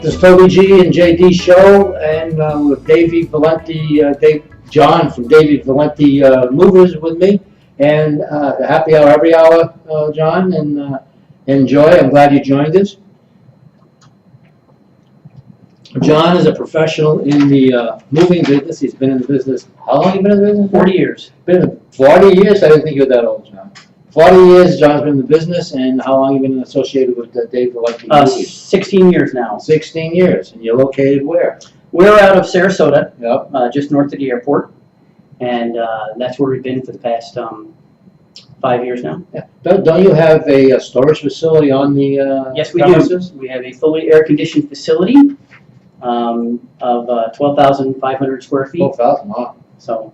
This is Toby G and JD Show, and with Davey Valenti, John from Davey Valenti Movers with me, and the happy hour every hour, John, and enjoy. I'm glad you joined us. John is a professional in the moving business. He's been in the business. How long have you been in the business? 40 years. Been in 40 years? I didn't think you were that old, John. 40 years John's been in the business, and how long have you been associated with Dave Valenti Movies? 16 years now. 16 years. And you're located where? We're out of Sarasota, Yep. just north of the airport, and that's where we've been for the past 5 years now. Yeah. Don't you have a storage facility on the Yes, we premises? do. We have a fully air-conditioned facility of 12,500 square feet. 12,000, wow. So,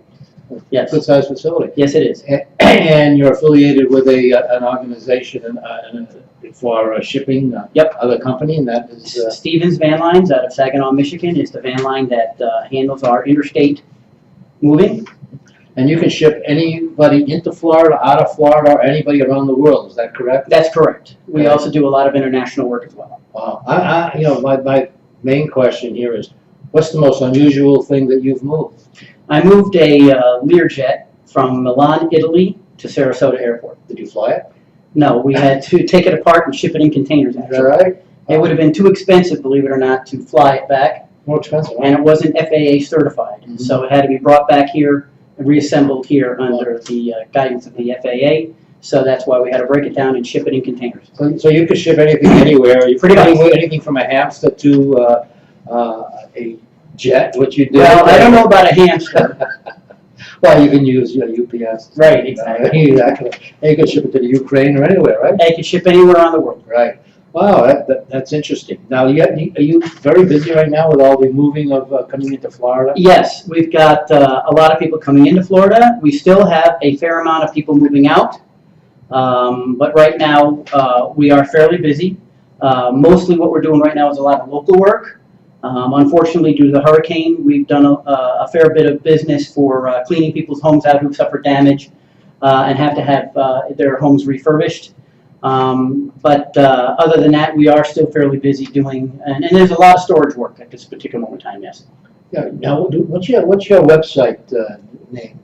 yes. Good sized facility. Yes, it is. And you're affiliated with an organization for shipping, Yep. other company, and that is Stevens Van Lines out of Saginaw, Michigan is the van line that handles our interstate moving. and you can ship anybody into Florida, out of Florida, or anybody around the world. Is that correct? That's correct. We Okay. also do a lot of international work as well. Wow. My main question here is, what's the most unusual thing that you've moved? I moved a Learjet from Milan, Italy to Sarasota Airport. Did you fly it? No, we had to take it apart and ship it in containers, Is that actually. right? It would have been too expensive, believe it or not, to fly it back, More expensive. and it wasn't FAA certified. Mhm. So it had to be brought back here and reassembled here under the guidance of the FAA. So that's why we had to break it down and ship it in containers. So you could ship anything anywhere. You Pretty much. anything from a hamster to a jet, which you do. Well, I don't know about a hamster. Well, you can use UPS. Right, exactly. Exactly. And you can ship it to the Ukraine or anywhere, right? They can ship anywhere on the world. Right. Wow, that's interesting. Now, are you very busy right now with all the moving of coming into Florida? Yes, we've got a lot of people coming into Florida. We still have a fair amount of people moving out. But right now, we are fairly busy. Mostly what we're doing right now is a lot of local work. Unfortunately, due to the hurricane, we've done a fair bit of business for cleaning people's homes out who've suffered damage and have to have their homes refurbished. But other than that, we are still fairly busy doing, and there's a lot of storage work at this particular moment in time, yes. Yeah. Now, what's your website name?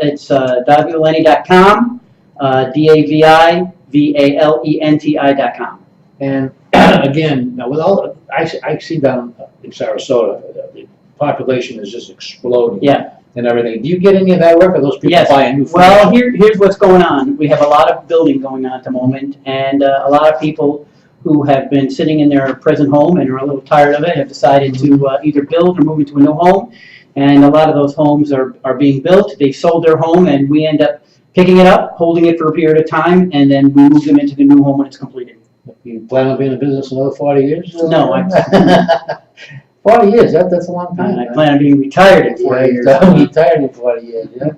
It's DaviValenti.com, DaviValenti.com. And again, now with all, I see down in Sarasota, the population is just exploding. Yeah. And everything. Do you get any of that work? Are those people Yes. buying new Well, furniture? here's what's going on. We have a lot of building going on at the moment, and a lot of people who have been sitting in their present home and are a little tired of it have decided to either build or move into a new home. And a lot of those homes are being built. They've sold their home, and we end up picking it up, holding it for a period of time, and then we move them into the new home when it's completed. You plan on being in business another 40 years? No, 40 years, that's a long time. I plan on being retired in 4 years. You're retired in 40 years, yeah.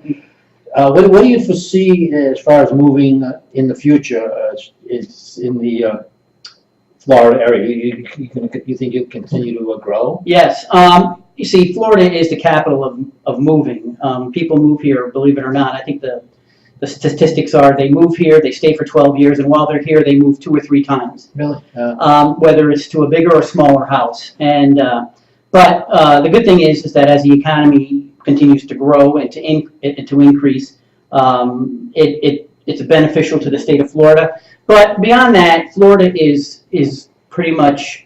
What do you foresee as far as moving in the future is in the Florida area? You think you'll continue to grow? Yes. You see, Florida is the capital of moving. People move here, believe it or not. I think the statistics are they move here, they stay for 12 years, and while they're here, they move 2 or 3 times. Really? Whether it's to a bigger or smaller house. And but the good thing is that as the economy continues to grow and to increase, it's beneficial to the state of Florida. But beyond that, Florida is pretty much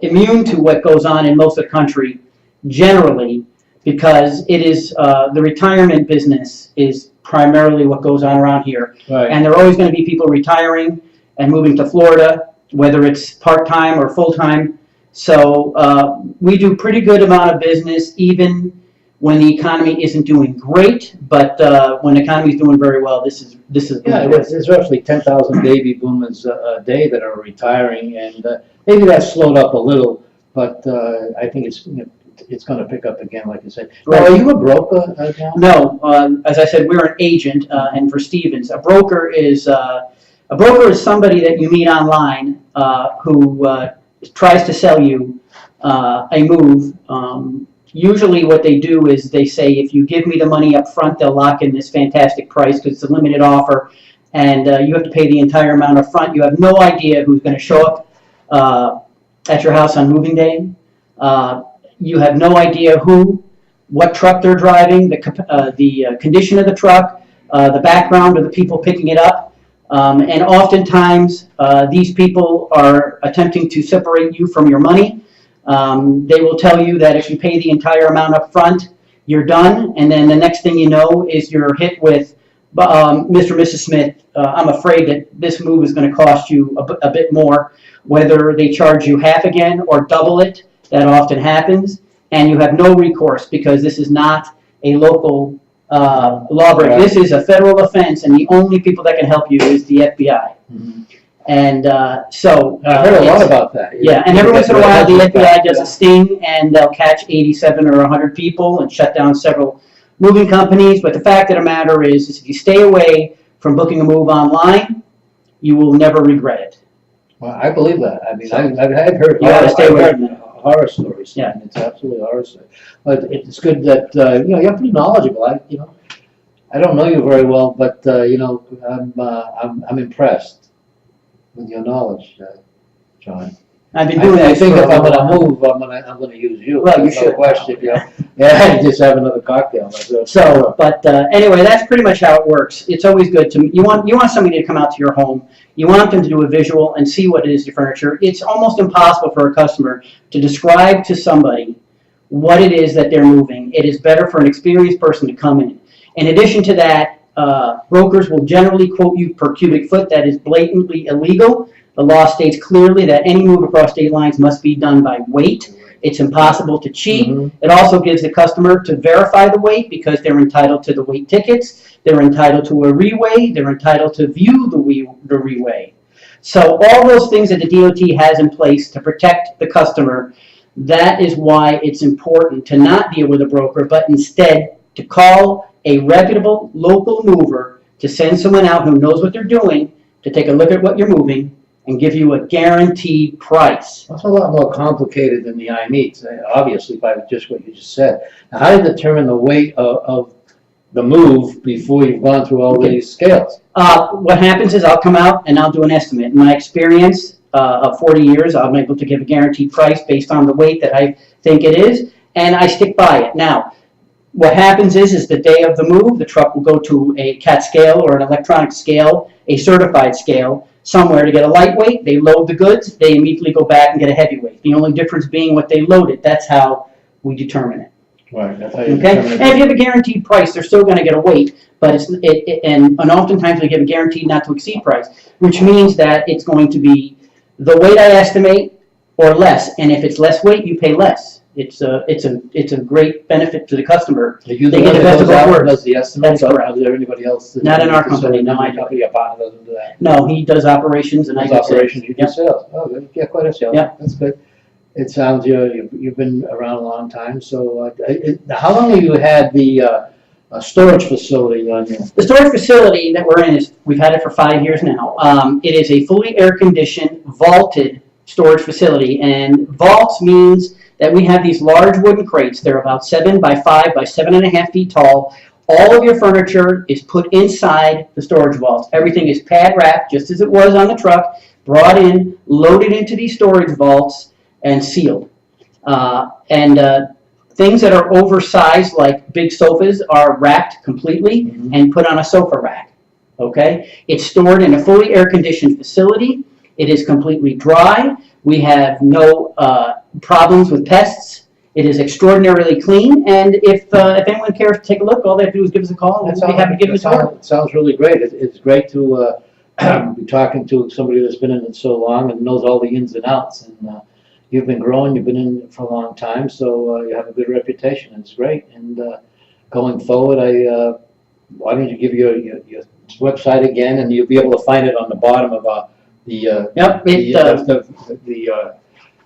immune to what goes on in most of the country generally, because it is the retirement business is primarily what goes on around here. Right. And there are always going to be people retiring and moving to Florida, whether it's part-time or full-time. So we do pretty good amount of business even when the economy isn't doing great, but when the economy is doing very well, this is Yeah, there's roughly 10,000 baby boomers a day that are retiring, and maybe that's slowed up a little, but I think it's going to pick up again, like you said. Right. Now, are you a broker, John? No, as I said, we're an agent, and for Stevens, a broker is somebody that you meet online who tries to sell you a move. Usually what they do is they say, if you give me the money up front, they'll lock in this fantastic price because it's a limited offer, and you have to pay the entire amount up front. You have no idea who's going to show up at your house on moving day. You have no idea what truck they're driving, the condition of the truck, the background of the people picking it up. And oftentimes, these people are attempting to separate you from your money. They will tell you that if you pay the entire amount up front, you're done. And then the next thing you know is you're hit with, Mr. and Mrs. Smith, I'm afraid that this move is going to cost you a bit more. Whether they charge you half again or double it, that often happens. And you have no recourse because this is not a local lawbreak. Right. This is a federal offense, and the only people that can help you is the FBI. Mhm. And so I heard a lot it's- about that. yeah, and every once in a while, the FBI does Yeah. a sting, and they'll catch 87 or 100 people and shut down several moving companies. But the fact of the matter is if you stay away from booking a move online, you will never regret it. Well, I believe that. I mean, I've heard. You gotta stay away I've from heard that. horror stories. Yeah. And it's absolutely horror story. But it's good that, you're pretty knowledgeable. I don't know you very well, but, I'm impressed with your knowledge, John. I've been doing I this think for if a I'm while. gonna move, I'm gonna use you. Well, you No should. question, yeah. Yeah, I just have another cocktail. So, but anyway, that's pretty much how it works. It's always good to, you want somebody to come out to your home. You want them to do a visual and see what it is your furniture. It's almost impossible for a customer to describe to somebody what it is that they're moving. It is better for an experienced person to come in. In addition to that, brokers will generally quote you per cubic foot. That is blatantly illegal. The law states clearly that any move across state lines must be done by weight. It's impossible to cheat. Mhm. It also gives the customer to verify the weight because they're entitled to the weight tickets. They're entitled to a reweigh. They're entitled to view the reweigh. So all those things that the DOT has in place to protect the customer, that is why it's important to not deal with a broker, but instead to call a reputable local mover to send someone out who knows what they're doing to take a look at what you're moving and give you a guaranteed price. That's a lot more complicated than the IMEs, obviously, by just what you just said. Now, how do you determine the weight of the move before you've gone through all these scales? What happens is I'll come out and I'll do an estimate. In my experience of 40 years, I'm able to give a guaranteed price based on the weight that I think it is, and I stick by it. Now, what happens is the day of the move, the truck will go to a CAT scale or an electronic scale, a certified scale, somewhere to get a lightweight. They load the goods. They immediately go back and get a heavyweight. The only difference being what they loaded. That's how we determine it. Right, that's how you Okay? determine And if you have a guaranteed price, they're still going to get a weight, but and oftentimes they give a guaranteed not to exceed price, which means that it's going to be the weight I estimate or less. And if it's less weight, you pay less. It's a great benefit to the customer. Are you They the get one the that best of goes both out and worlds. does the estimates? That's correct. Is there anybody else? Not in our company, no, I don't. Company, your partner doesn't do that? No, he does operations and I Those do sales. operations, you do Yep. sales. Oh, good. Yeah, quite a sales. Yep. That's good. It sounds you've been around a long time, so, how long have you had the, storage facility on you? The storage facility that we're in we've had it for 5 years now. It is a fully air-conditioned, vaulted storage facility, and vaults means that we have these large wooden crates. They're about 7 by 5 by 7.5 feet tall. All of your furniture is put inside the storage vaults. Everything is pad wrapped, just as it was on the truck, brought in, loaded into these storage vaults, and sealed. Things that are oversized, like big sofas, are wrapped completely Mhm. and put on a sofa rack. Okay? It's stored in a fully air-conditioned facility. It is completely dry. We have no problems with pests. It is extraordinarily clean, and if anyone cares to take a look, all they have to do is give us a call, and we'll be happy to give it a tour. It sounds really great. It's great to be talking to somebody that's been in it so long and knows all the ins and outs. And you've been growing, you've been in it for a long time, so you have a good reputation. It's great. And going forward, why don't you give your website again, and you'll be able to find it on the bottom of Yep,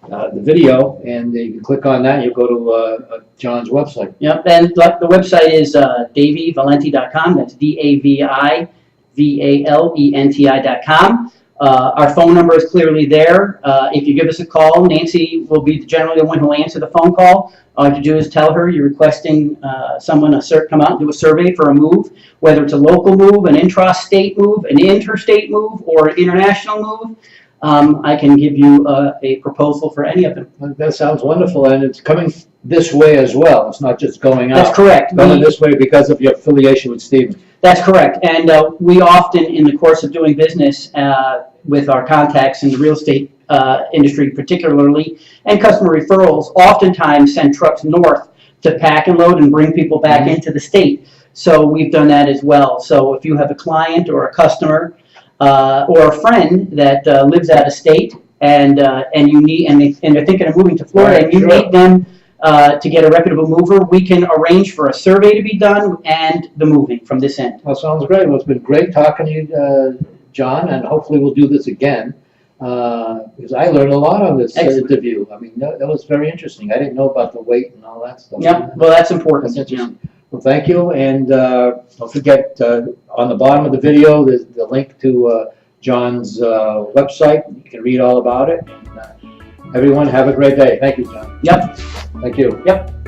the video, and you can click on that, and you'll go to John's website. Yep, and the website is davyvalenti.com. That's DAVIVALENTI.com. Our phone number is clearly there. If you give us a call, Nancy will be generally the one who will answer the phone call. All you have to do is tell her you're requesting someone come out and do a survey for a move, whether it's a local move, an intrastate move, an interstate move, or an international move. I can give you a proposal for any of them. That sounds wonderful, and it's coming this way as well. It's not just going out. That's correct. Coming this way because of your affiliation with Stephen. That's correct. And we often, in the course of doing business with our contacts in the real estate industry particularly, and customer referrals, oftentimes send trucks north to pack and load and bring people back into the state. So we've done that as well. So if you have a client or a customer or a friend that lives out of state and you need and they're thinking of moving to Florida, Right, and you sure. need them to get a reputable mover, we can arrange for a survey to be done and the moving from this end. Well, sounds great. Well, it's been great talking to you, John, and hopefully we'll do this again. Because I learned a lot on this Excellent. interview. I mean, that was very interesting. I didn't know about the weight and all that stuff. Yep. Well, that's important. That's interesting. Well, thank you, and don't forget, on the bottom of the video, there's the link to John's website. You can read all about it. And, everyone, have a great day. Thank you, John. Yep. Thank you. Yep.